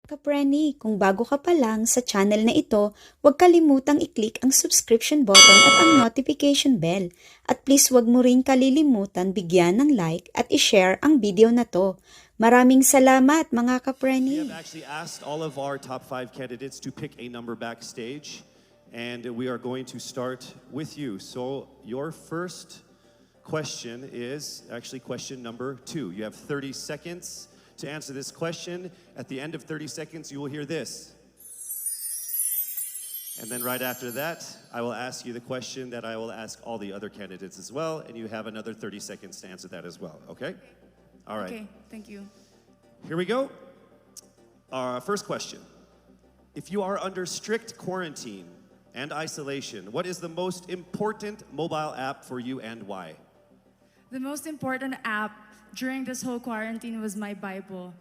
ka-prenie, kung bago ka pa lang sa channel na ito, huwag kalimutang i-click ang subscription button at ang notification bell. At please huwag mo rin kalilimutan bigyan ng like at i-share ang video na to. Maraming salamat mga We ka-prenie. have actually asked all of our top 5 candidates to pick a number backstage, and we are going to start with you. So your first question is actually question number 2. You have 30 seconds to answer this question. At the end of 30 seconds, you will hear this. And then right after that, I will ask you the question that I will ask all the other candidates as well, and you have another 30 seconds to answer that as well, okay? All right. Okay, thank you. Here we go. Our first question. If you are under strict quarantine and isolation, what is the most important mobile app for you and why? The most important app during this whole quarantine was my Bible.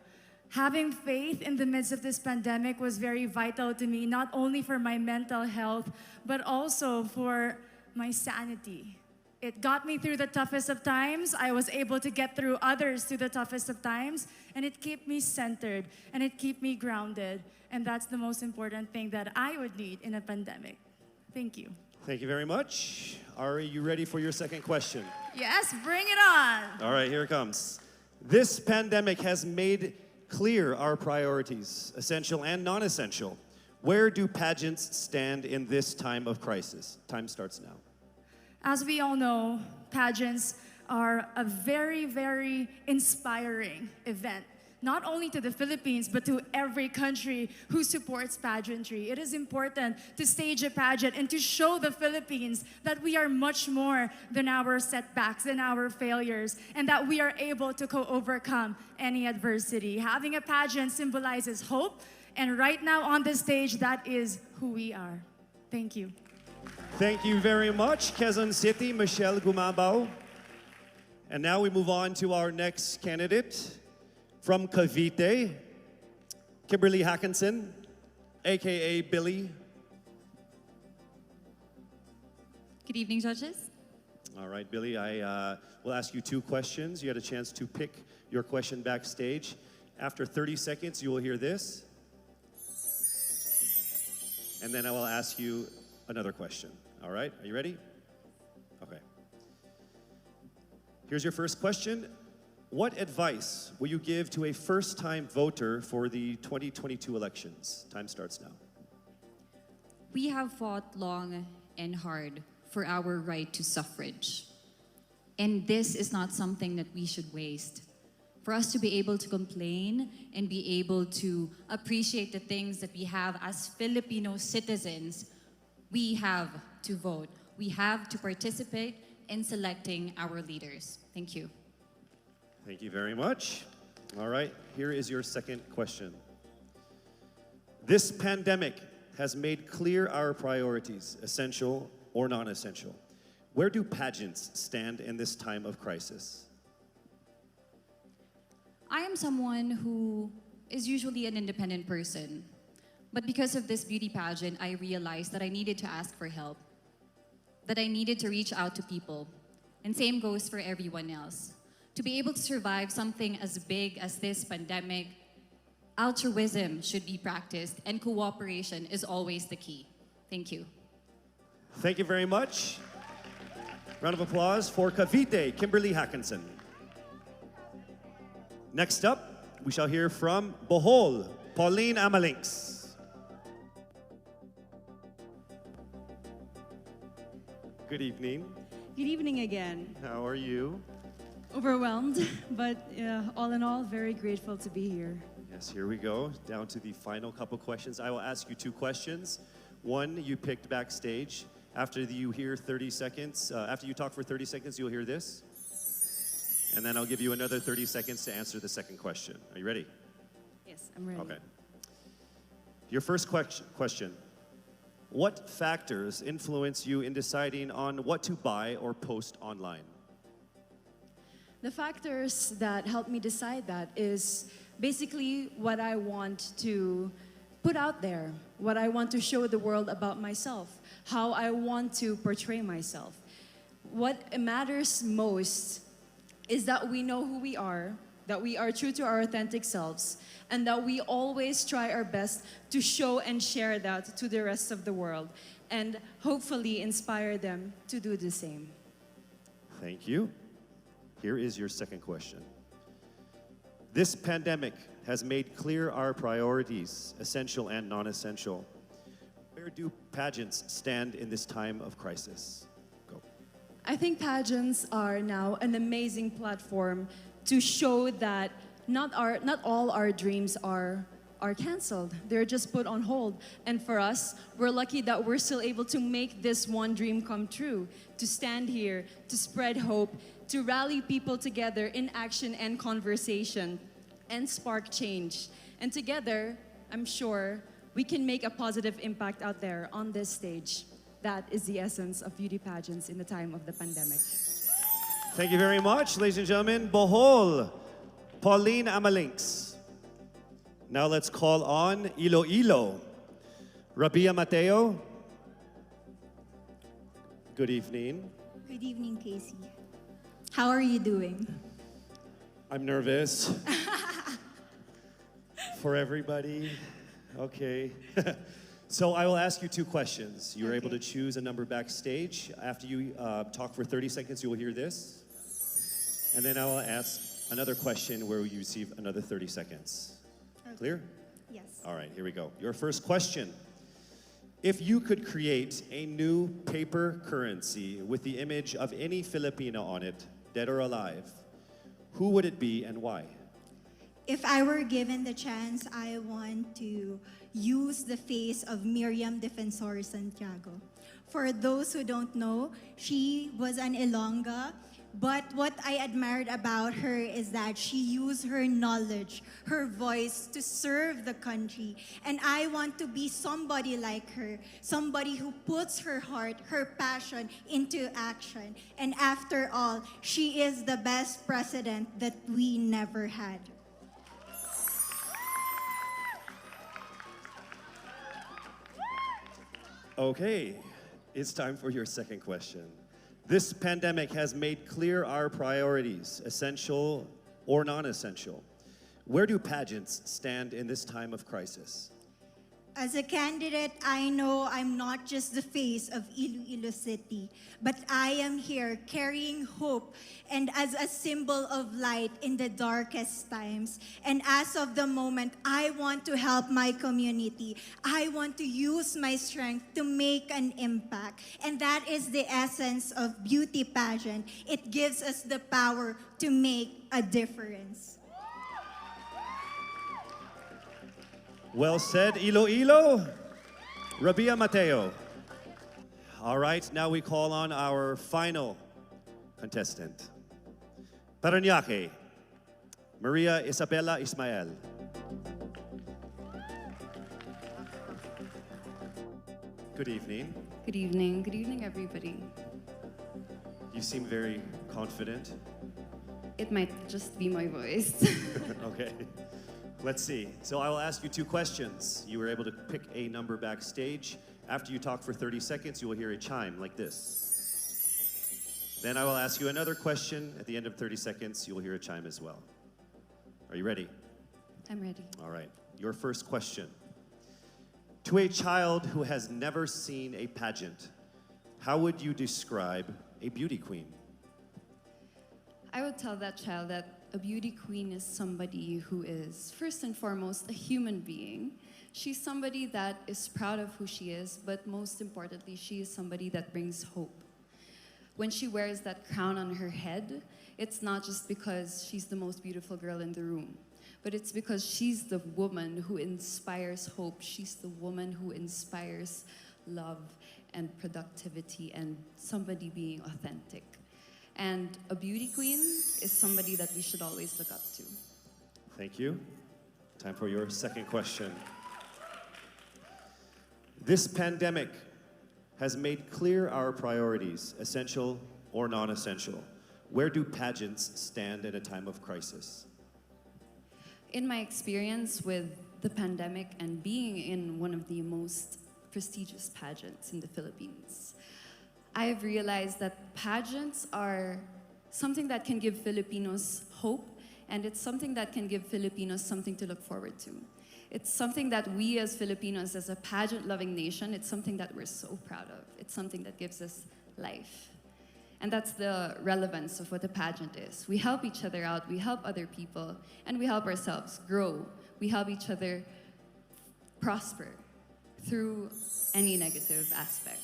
Having faith in the midst of this pandemic was very vital to me, not only for my mental health, but also for my sanity. It got me through the toughest of times. I was able to get through others through the toughest of times, and it kept me centered, and it kept me grounded. And that's the most important thing that I would need in a pandemic. Thank you. Thank you very much. Are you ready for your second question? Yes, bring it on. All right, here it comes. This pandemic has made clear our priorities, essential and non-essential. Where do pageants stand in this time of crisis? Time starts now. As we all know, pageants are a very, very inspiring event, not only to the Philippines, but to every country who supports pageantry. It is important to stage a pageant and to show the Philippines that we are much more than our setbacks, than our failures, and that we are able to overcome any adversity. Having a pageant symbolizes hope, and right now on the stage, that is who we are. Thank you. Thank you very much, Quezon City, Michelle Gumabao. And now we move on to our next candidate from Cavite, Kimberly Hackinson, aka Billy. Good evening, judges. All right, Billy, I will ask you 2 questions. You had a chance to pick your question backstage. After 30 seconds, you will hear this. And then I will ask you another question. All right, are you ready? Okay. Here's your first question. What advice will you give to a first-time voter for the 2022 elections? Time starts now. We have fought long and hard for our right to suffrage. And this is not something that we should waste. For us to be able to complain and be able to appreciate the things that we have as Filipino citizens, we have to vote. We have to participate in selecting our leaders. Thank you. Thank you very much. All right, here is your second question. This pandemic has made clear our priorities, essential or non-essential. Where do pageants stand in this time of crisis? I am someone who is usually an independent person. But because of this beauty pageant, I realized that I needed to ask for help, that I needed to reach out to people. And same goes for everyone else. To be able to survive something as big as this pandemic, altruism should be practiced and cooperation is always the key. Thank you. Thank you very much. Round of applause for Cavite, Kimberly Hackinson. Next up, we shall hear from Bohol, Pauline Amalinks. Good evening. Good evening again. How are you? Overwhelmed, but all in all, very grateful to be here. Yes, here we go. Down to the final couple questions. I will ask you 2 questions. One you picked backstage. After you hear 30 seconds, after you talk for 30 seconds, you'll hear this. And then I'll give you another 30 seconds to answer the second question. Are you ready? Yes, I'm ready. Okay. Your first question. What factors influence you in deciding on what to buy or post online? The factors that help me decide that is basically what I want to put out there, what I want to show the world about myself, how I want to portray myself. What matters most is that we know who we are, that we are true to our authentic selves, and that we always try our best to show and share that to the rest of the world, and hopefully inspire them to do the same. Thank you. Here is your second question. This pandemic has made clear our priorities, essential and non-essential. Where do pageants stand in this time of crisis? Go. I think pageants are now an amazing platform to show that not all our dreams are canceled. They're just put on hold. And for us, we're lucky that we're still able to make this one dream come true, to stand here, to spread hope, to rally people together in action and conversation, and spark change. And together, I'm sure, we can make a positive impact out there on this stage. That is the essence of beauty pageants in the time of the pandemic. Thank you very much, ladies and gentlemen. Bohol, Pauline Amalinks. Now let's call on Iloilo, Rabiya Mateo. Good evening. Good evening, Casey. How are you doing? I'm nervous. For everybody. Okay. So I will ask you two questions. You're able to choose a number backstage. After you talk for 30 seconds, you will hear this. And then I will ask another question where you receive another 30 seconds. Clear? Yes. All right, here we go. Your first question. If you could create a new paper currency with the image of any Filipino on it, dead or alive, who would it be and why? If I were given the chance, I want to use the face of Miriam Defensor Santiago. For those who don't know, she was an Ilongga, but what I admired about her is that she used her knowledge, her voice to serve the country. And I want to be somebody like her, somebody who puts her heart, her passion into action. And after all, she is the best president that we never had. Okay, it's time for your second question. This pandemic has made clear our priorities, essential or non-essential. Where do pageants stand in this time of crisis? As a candidate, I know I'm not just the face of Iloilo City, but I am here carrying hope and as a symbol of light in the darkest times. And as of the moment, I want to help my community. I want to use my strength to make an impact. And that is the essence of beauty pageant. It gives us the power to make a difference. Well said, Iloilo. Rabiya Mateo. All right, now we call on our final contestant. Paranaque, Maria Isabella Ismael. Good evening. Good evening. Good evening, everybody. You seem very confident. It might just be my voice. Okay. Let's see. So I will ask you two questions. You were able to pick a number backstage. After you talk for 30 seconds, you will hear a chime like this. Then I will ask you another question. At the end of 30 seconds, you will hear a chime as well. Are you ready? I'm ready. All right. Your first question. To a child who has never seen a pageant, how would you describe a beauty queen? I would tell that child that a beauty queen is somebody who is, first and foremost, a human being. She's somebody that is proud of who she is, but most importantly, she is somebody that brings hope. When she wears that crown on her head, it's not just because she's the most beautiful girl in the room, but it's because she's the woman who inspires hope. She's the woman who inspires love and productivity and somebody being authentic. And a beauty queen is somebody that we should always look up to. Thank you. Time for your second question. This pandemic has made clear our priorities, essential or non-essential. Where do pageants stand in a time of crisis? In my experience with the pandemic and being in one of the most prestigious pageants in the Philippines, I've realized that pageants are something that can give Filipinos hope And it's something that can give Filipinos something to look forward to. It's something that we as Filipinos, as a pageant-loving nation, it's something that we're so proud of. It's something that gives us life. And that's the relevance of what a pageant is. We help each other out, we help other people, and we help ourselves grow. We help each other prosper through any negative aspect.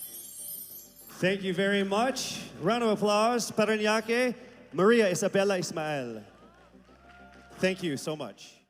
Thank you very much. Round of applause. Paranaque, Maria Isabella Ismael. Thank you so much.